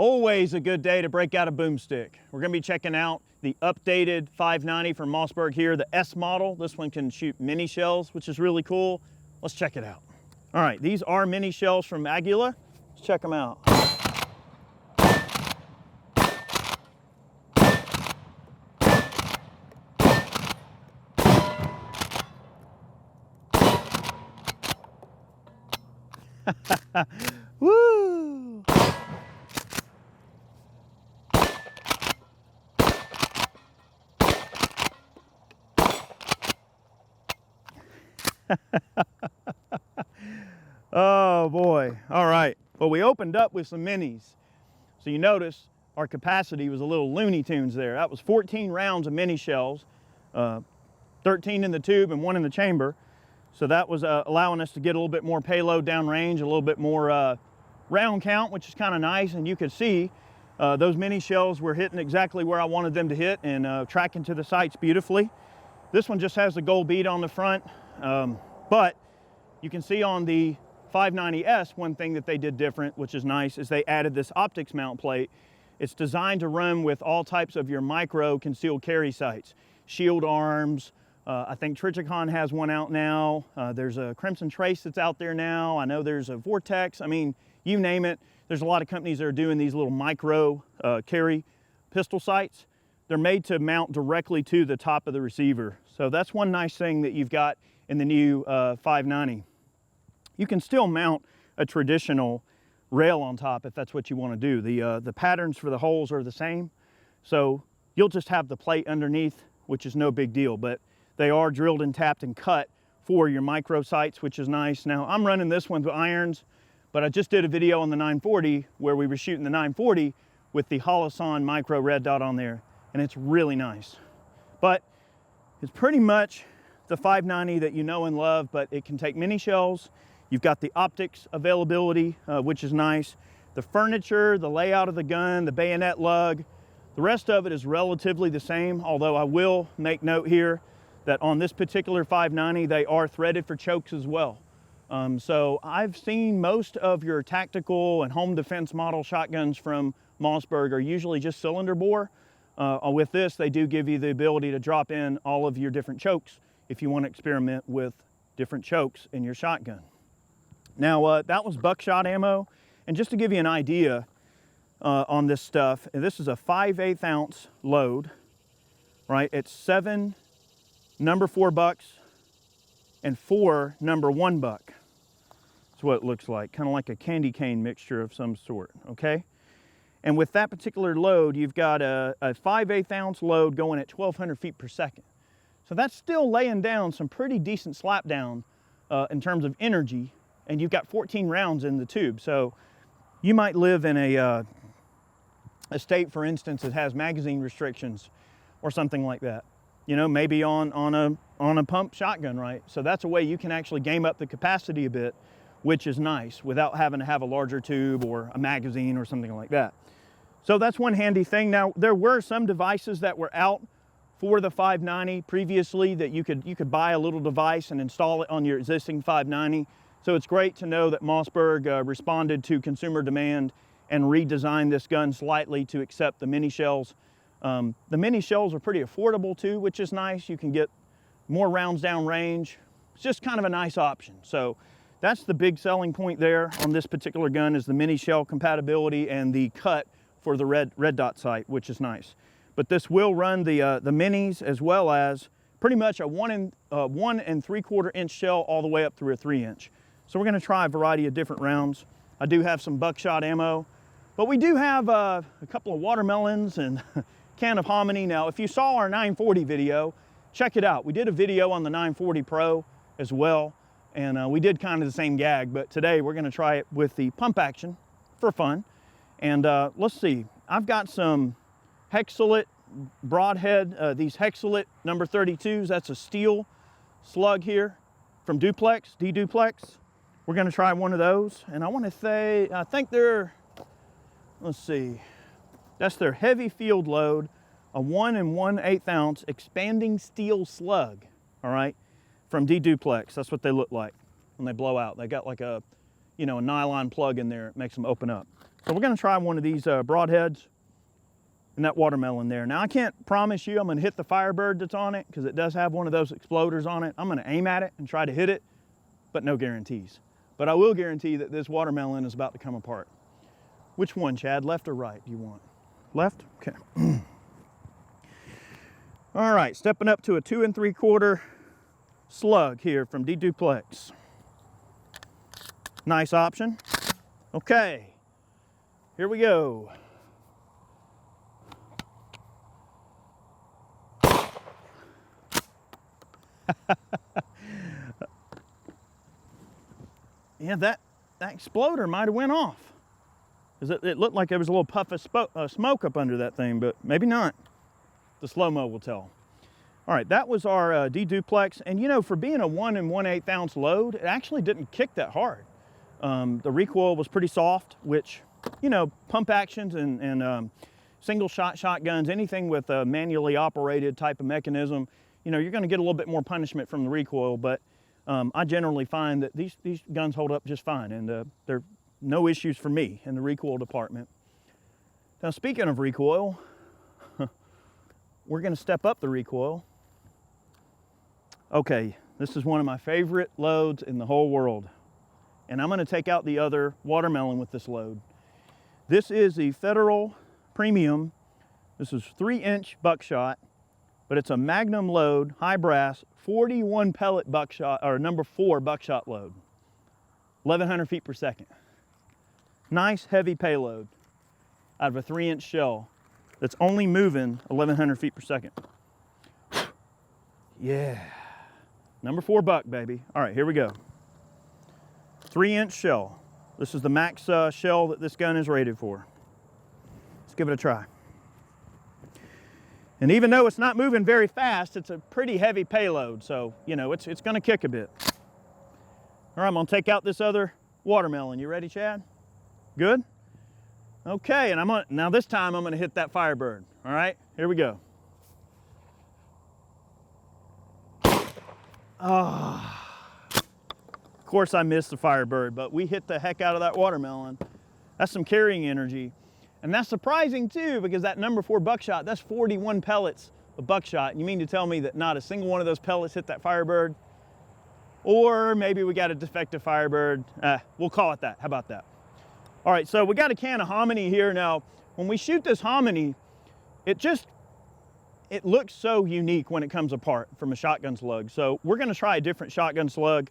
Always a good day to break out a boomstick. We're gonna be checking out the updated 590 from Mossberg here, the S model. This one can shoot mini shells, which is really cool. Let's check it out. All right, these are mini shells from Aguila. Let's check them out. Woo! Oh boy. All right. Well, we opened up with some minis. So you notice our capacity was a little Looney Tunes there. That was 14 rounds of mini shells, 13 in the tube and 1 in the chamber. So that was allowing us to get a little bit more payload downrange, a little bit more round count, which is kind of nice. And you could see those mini shells were hitting exactly where I wanted them to hit and tracking to the sights beautifully. This one just has the gold bead on the front, but you can see on the 590S, one thing that they did different, which is nice, is they added this optics mount plate. It's designed to run with all types of your micro concealed carry sights, shield arms. I think Trichicon has one out now. There's a Crimson Trace that's out there now. I know there's a Vortex. I mean, you name it. There's a lot of companies that are doing these little micro carry pistol sights. They're made to mount directly to the top of the receiver. So that's one nice thing that you've got in the new 590. You can still mount a traditional rail on top if that's what you want to do. The patterns for the holes are the same. So you'll just have the plate underneath, which is no big deal, but they are drilled and tapped and cut for your micro sights, which is nice. Now I'm running this one with irons, but I just did a video on the 940 where we were shooting the 940 with the Holosun micro red dot on there, and it's really nice. But it's pretty much the 590 that you know and love, but it can take mini shells. You've got the optics availability, which is nice. The furniture, the layout of the gun, the bayonet lug, the rest of it is relatively the same, although I will make note here that on this particular 590, they are threaded for chokes as well. So I've seen most of your tactical and home defense model shotguns from Mossberg are usually just cylinder bore. With this, they do give you the ability to drop in all of your different chokes if you want to experiment with different chokes in your shotgun. Now, that was buckshot ammo. And just to give you an idea on this stuff, this is a 5/8 ounce load, right? It's 7 number 4 bucks and 4 number 1 buck. That's what it looks like, kind of like a candy cane mixture of some sort, okay? And with that particular load, you've got a 5/8 ounce load going at 1,200 feet per second. So that's still laying down some pretty decent slap down in terms of energy, and you've got 14 rounds in the tube. So you might live in a state, for instance, that has magazine restrictions or something like that. You know, maybe on a pump shotgun, right? So that's a way you can actually game up the capacity a bit, which is nice, without having to have a larger tube or a magazine or something like that. So that's one handy thing. Now, there were some devices that were out for the 590 previously that you could buy a little device and install it on your existing 590. So it's great to know that Mossberg responded to consumer demand and redesigned this gun slightly to accept the mini shells. The mini shells are pretty affordable too, which is nice. You can get more rounds down range. It's just kind of a nice option. So that's the big selling point there on this particular gun, is the mini shell compatibility and the cut for the red dot sight, which is nice. But this will run the minis as well as pretty much a 1 3/4 inch shell all the way up through a 3 inch. So we're gonna try a variety of different rounds. I do have some buckshot ammo, but we do have a couple of watermelons and a can of hominy. Now, if you saw our 940 video, check it out. We did a video on the 940 Pro as well, and we did kind of the same gag, but today we're gonna try it with the pump action for fun. And let's see, I've got some Hexolit broadhead, these Hexolit number 32s. That's a steel slug here from Duplex, D-Duplex. We're gonna try one of those. And I wanna say, I think they're, let's see, that's their heavy field load, a 1 1/8 ounce expanding steel slug, all right, from D-Duplex. That's what they look like when they blow out. They got like a, you know, a nylon plug in there. It makes them open up. So we're gonna try one of these broadheads and that watermelon there. Now I can't promise you I'm gonna hit the Firebird that's on it because it does have one of those exploders on it. I'm gonna aim at it and try to hit it, but no guarantees. But I will guarantee that this watermelon is about to come apart. Which one, Chad, left or right do you want? Left? Okay. All right, stepping up to a 2 3/4 slug here from D-Duplex. Nice option. Okay, here we go. Yeah, that exploder might have went off. Because it looked like there was a little puff of smoke up under that thing, but maybe not. The slow-mo will tell. All right, that was our D-Duplex. And you know, for being a 1 1/8 ounce load, it actually didn't kick that hard. The recoil was pretty soft, which, you know, pump actions and single shot shotguns, anything with a manually operated type of mechanism, you know, you're gonna get a little bit more punishment from the recoil, but I generally find that these guns hold up just fine, and they're no issues for me in the recoil department. Now, speaking of recoil, we're gonna step up the recoil. Okay, this is one of my favorite loads in the whole world. And I'm gonna take out the other watermelon with this load. This is the Federal Premium. This is 3-inch buckshot, but it's a magnum load, high brass, 41 pellet buckshot, or number 4 buckshot load. 1,100 feet per second. Nice heavy payload out of a 3-inch shell that's only moving 1,100 feet per second. Yeah, number 4 buck, baby. All right, here we go. 3-inch shell. This is the max shell that this gun is rated for. Let's give it a try. And even though it's not moving very fast, it's a pretty heavy payload, so, you know, it's gonna kick a bit. All right, I'm gonna take out this other watermelon. You ready, Chad? Good? Okay, and now this time I'm gonna hit that Firebird. All right, here we go. Of course I missed the Firebird, but we hit the heck out of that watermelon. That's some carrying energy. And that's surprising too, because that number 4 buckshot, that's 41 pellets of buckshot. You mean to tell me that not a single one of those pellets hit that Firebird? Or maybe we got a defective Firebird. We'll call it that. How about that? All right, so we got a can of hominy here. Now, when we shoot this hominy, it looks so unique when it comes apart from a shotgun slug. So we're gonna try a different shotgun slug.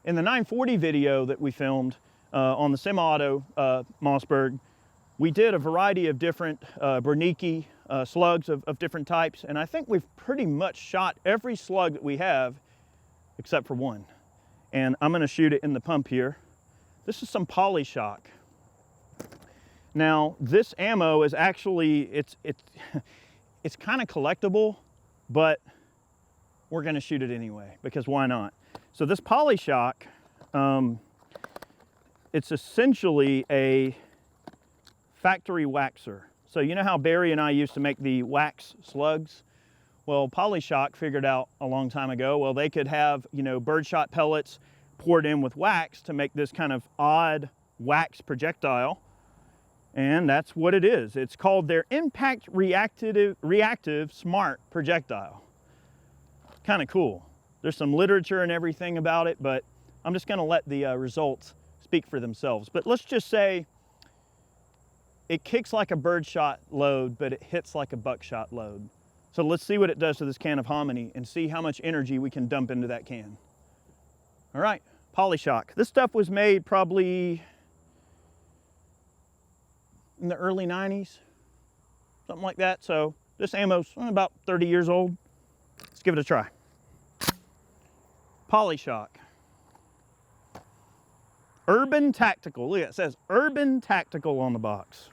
In the 940 video that we filmed on the semi-auto Mossberg, we did a variety of different Berniki slugs of different types, and I think we've pretty much shot every slug that we have except for one. And I'm gonna shoot it in the pump here. This is some PolyShok. Now, this ammo is actually, it's kind of collectible, but we're gonna shoot it anyway, because why not? So this PolyShok, it's essentially a factory waxer. So you know how Barry and I used to make the wax slugs? Well, PolyShok figured out a long time ago, well, they could have, you know, birdshot pellets poured in with wax to make this kind of odd wax projectile. And that's what it is. It's called their impact reactive smart projectile. Kind of cool. There's some literature and everything about it, but I'm just gonna let the results speak for themselves. But let's just say it kicks like a birdshot load, but it hits like a buckshot load. So let's see what it does to this can of hominy and see how much energy we can dump into that can. All right, PolyShok. This stuff was made probably in the early 90s, something like that. So this ammo's about 30 years old. Let's give it a try. PolyShok. Urban Tactical. Look, it says Urban Tactical on the box.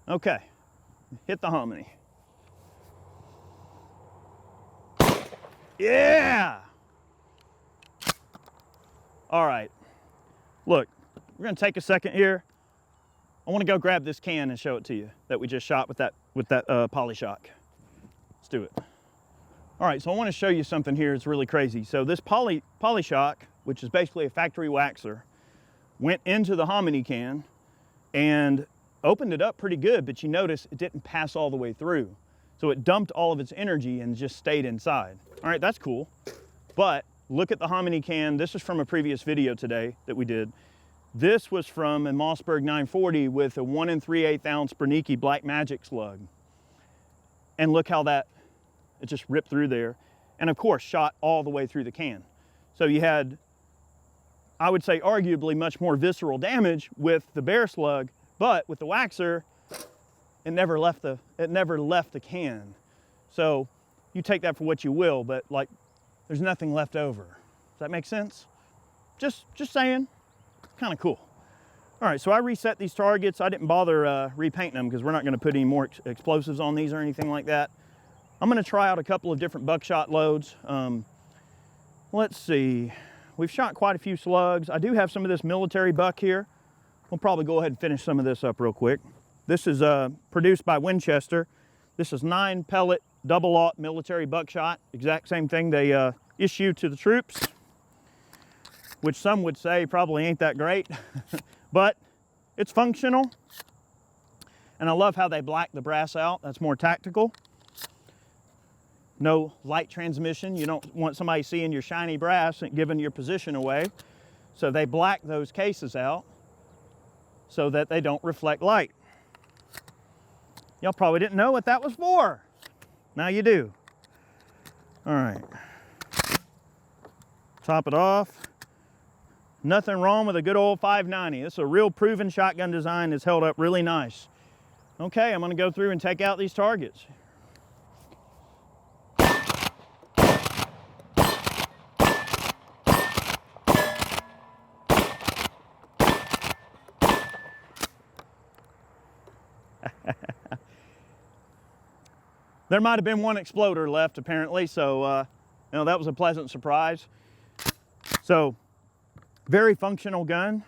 Okay, hit the hominy. Yeah! All right, look, we're gonna take a second here. I wanna go grab this can and show it to you that we just shot with that PolyShok. Let's do it. All right, so I wanna show you something here. It's really crazy. So this PolyShok, which is basically a factory waxer, went into the hominy can and opened it up pretty good, but you notice it didn't pass all the way through. So it dumped all of its energy and just stayed inside. All right, that's cool. But look at the hominy can. This is from a previous video today that we did. This was from a Mossberg 940 with a 1 3/8 ounce Bernicki Black Magic slug. And look how it just ripped through there. And of course, shot all the way through the can. So you had, I would say, arguably much more visceral damage with the bare slug, but with the waxer, it never left the can. So you take that for what you will, but like, there's nothing left over. Does that make sense? Just saying, kind of cool. All right, so I reset these targets. I didn't bother repainting them because we're not gonna put any more explosives on these or anything like that. I'm gonna try out a couple of different buckshot loads. Let's see, we've shot quite a few slugs. I do have some of this military buck here. We'll probably go ahead and finish some of this up real quick. This is produced by Winchester. This is 9 pellet double-aught military buckshot. Exact same thing they issue to the troops, which some would say probably ain't that great, but it's functional. And I love how they black the brass out. That's more tactical. No light transmission. You don't want somebody seeing your shiny brass and giving your position away. So they black those cases out so that they don't reflect light. Y'all probably didn't know what that was for. Now you do. All right. Top it off. Nothing wrong with a good old 590. This is a real proven shotgun design that's held up really nice. Okay, I'm gonna go through and take out these targets. There might have been one exploder left apparently, so you know, that was a pleasant surprise. So, very functional gun.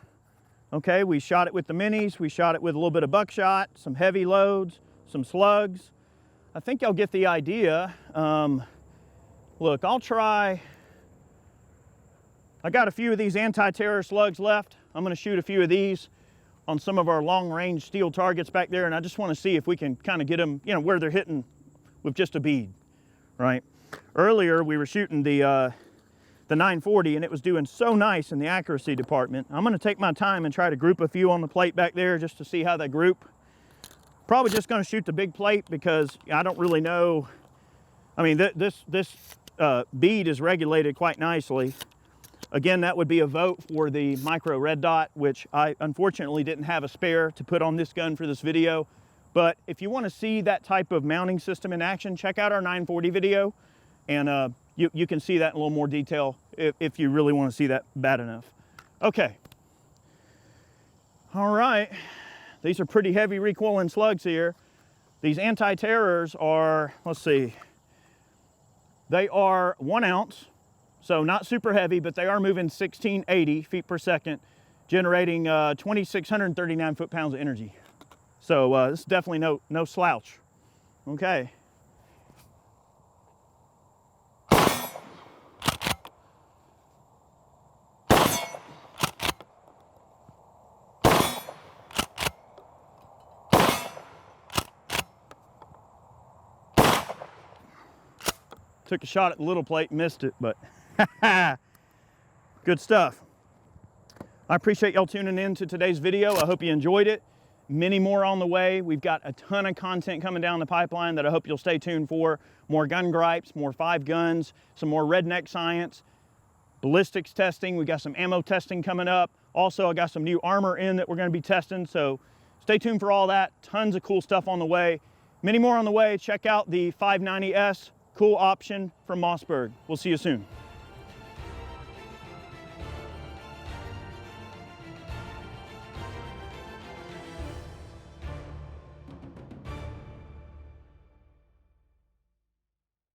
Okay, we shot it with the minis, we shot it with a little bit of buckshot, some heavy loads, some slugs. I think y'all get the idea. Look, I'll try, I got a few of these anti-terror slugs left. I'm gonna shoot a few of these on some of our long-range steel targets back there, and I just wanna see if we can kind of get them, you know, where they're hitting with just a bead, right? Earlier, we were shooting the 940 and it was doing so nice in the accuracy department. I'm gonna take my time and try to group a few on the plate back there just to see how they group. Probably just gonna shoot the big plate because I don't really know. I mean, this bead is regulated quite nicely. Again, that would be a vote for the micro red dot, which I unfortunately didn't have a spare to put on this gun for this video. But if you wanna see that type of mounting system in action, check out our 940 video and you can see that in a little more detail if you really want to see that bad enough. Okay. All right. These are pretty heavy recoiling slugs here. These anti-terrors are, let's see, they are 1 ounce, so not super heavy, but they are moving 1680 feet per second, generating 2,639 foot-pounds of energy. So this is definitely no slouch. Okay. Took a shot at the little plate, missed it, but good stuff. I appreciate y'all tuning in to today's video. I hope you enjoyed it. Many more on the way. We've got a ton of content coming down the pipeline that I hope you'll stay tuned for. More gun gripes, more 5 guns, some more redneck science, ballistics testing. We got some ammo testing coming up. Also, I got some new armor in that we're gonna be testing, so stay tuned for all that. Tons of cool stuff on the way. Many more on the way. Check out the 590S. Cool option from Mossberg. We'll see you soon.